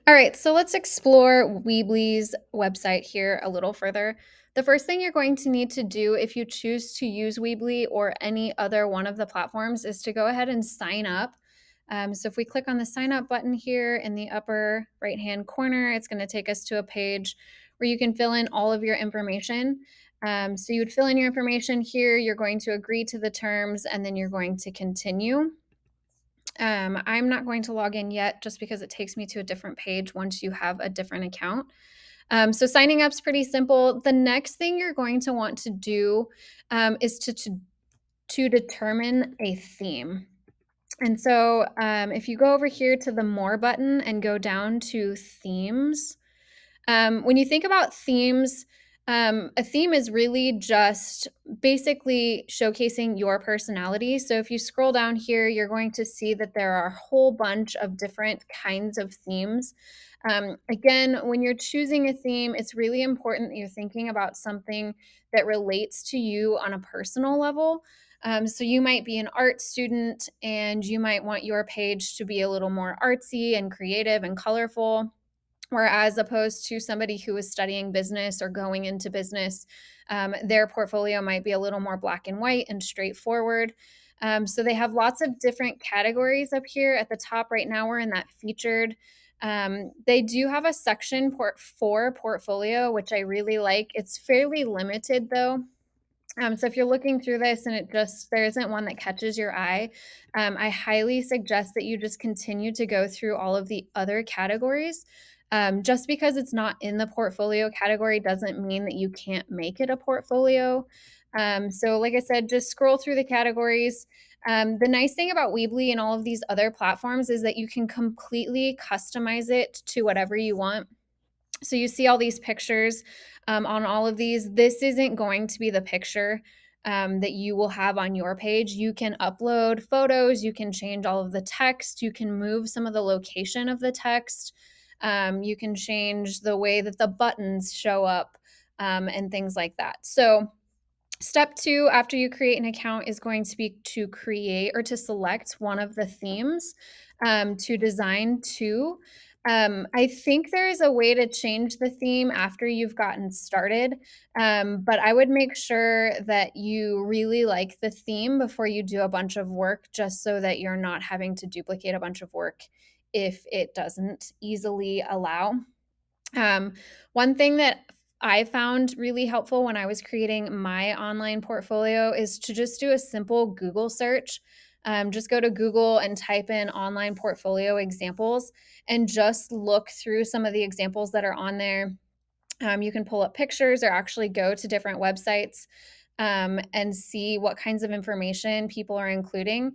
All right, so let's explore Weebly's website here a little further. The first thing you're going to need to do if you choose to use Weebly or any other one of the platforms is to go ahead and sign up. So if we click on the sign up button here in the upper right hand corner, it's going to take us to a page where you can fill in all of your information. So you would fill in your information here, you're going to agree to the terms, and then you're going to continue. I'm not going to log in yet just because it takes me to a different page once you have a different account. So signing up is pretty simple. The next thing you're going to want to do is to determine a theme. And so if you go over here to the More button and go down to Themes, when you think about themes, a theme is really just basically showcasing your personality. So if you scroll down here, you're going to see that there are a whole bunch of different kinds of themes. Again, when you're choosing a theme, it's really important that you're thinking about something that relates to you on a personal level. So you might be an art student and you might want your page to be a little more artsy and creative and colorful. Whereas opposed to somebody who is studying business or going into business, their portfolio might be a little more black and white and straightforward. So they have lots of different categories up here at the top. Right now, we're in that featured. They do have a section for portfolio, which I really like. It's fairly limited though. So if you're looking through this and there isn't one that catches your eye, I highly suggest that you just continue to go through all of the other categories. Just because it's not in the portfolio category doesn't mean that you can't make it a portfolio. So, like I said, just scroll through the categories. The nice thing about Weebly and all of these other platforms is that you can completely customize it to whatever you want. So you see all these pictures on all of these. This isn't going to be the picture that you will have on your page. You can upload photos, you can change all of the text, you can move some of the location of the text, you can change the way that the buttons show up and things like that. So step two, after you create an account, is going to be to create or to select one of the themes to design to. I think there is a way to change the theme after you've gotten started, but I would make sure that you really like the theme before you do a bunch of work, just so that you're not having to duplicate a bunch of work if it doesn't easily allow. One thing that I found really helpful when I was creating my online portfolio is to just do a simple Google search. Just go to Google and type in online portfolio examples and just look through some of the examples that are on there. You can pull up pictures or actually go to different websites and see what kinds of information people are including.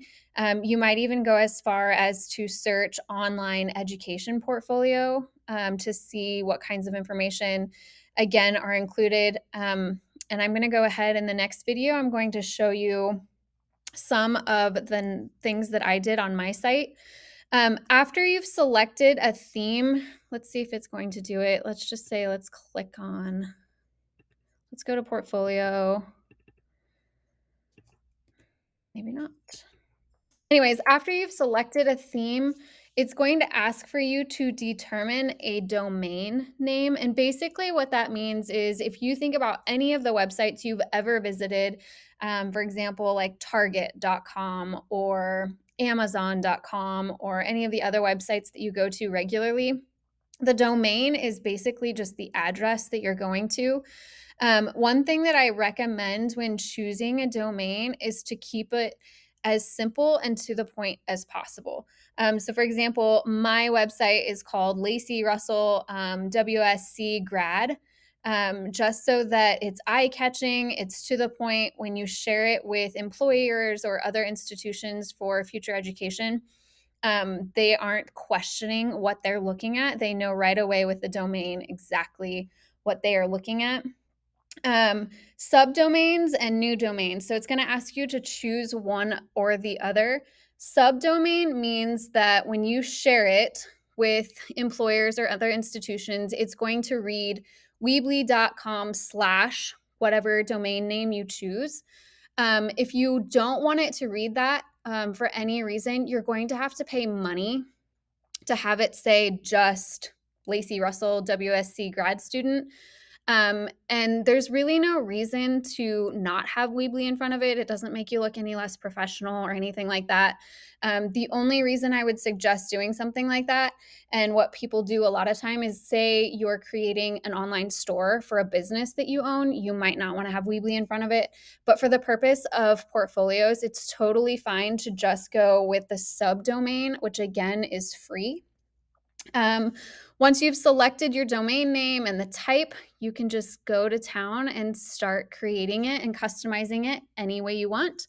You might even go as far as to search online education portfolio to see what kinds of information, again, are included. And I'm going to go ahead in the next video, I'm going to show you some of the things that I did on my site. After you've selected a theme, let's see if it's going to do it. Let's just say, let's go to portfolio. Maybe not. Anyways, after you've selected a theme, it's going to ask for you to determine a domain name. And basically, what that means is if you think about any of the websites you've ever visited, for example, like Target.com or Amazon.com or any of the other websites that you go to regularly, the domain is basically just the address that you're going to. One thing that I recommend when choosing a domain is to keep it as simple and to the point as possible. So, for example, my website is called Lacey Russell WSC Grad. Just so that it's eye catching, it's to the point when you share it with employers or other institutions for future education. They aren't questioning what they're looking at. They know right away with the domain exactly what they are looking at. Subdomains and new domains. So it's going to ask you to choose one or the other. Subdomain means that when you share it with employers or other institutions, it's going to read weebly.com slash whatever domain name you choose. If you don't want it to read that for any reason, you're going to have to pay money to have it say just Lacey Russell, WSC grad student. And there's really no reason to not have Weebly in front of it. It doesn't make you look any less professional or anything like that. The only reason I would suggest doing something like that, and what people do a lot of time, is say you're creating an online store for a business that you own. You might not want to have Weebly in front of it, but for the purpose of portfolios, it's totally fine to just go with the subdomain, which again is free. Um, Once you've selected your domain name and the type, you can just go to town and start creating it and customizing it any way you want.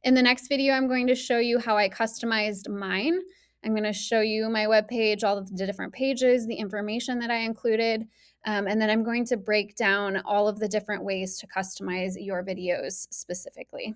In the next video, I'm going to show you how I customized mine. I'm going to show you my webpage, all of the different pages, the information that I included, and then I'm going to break down all of the different ways to customize your videos specifically.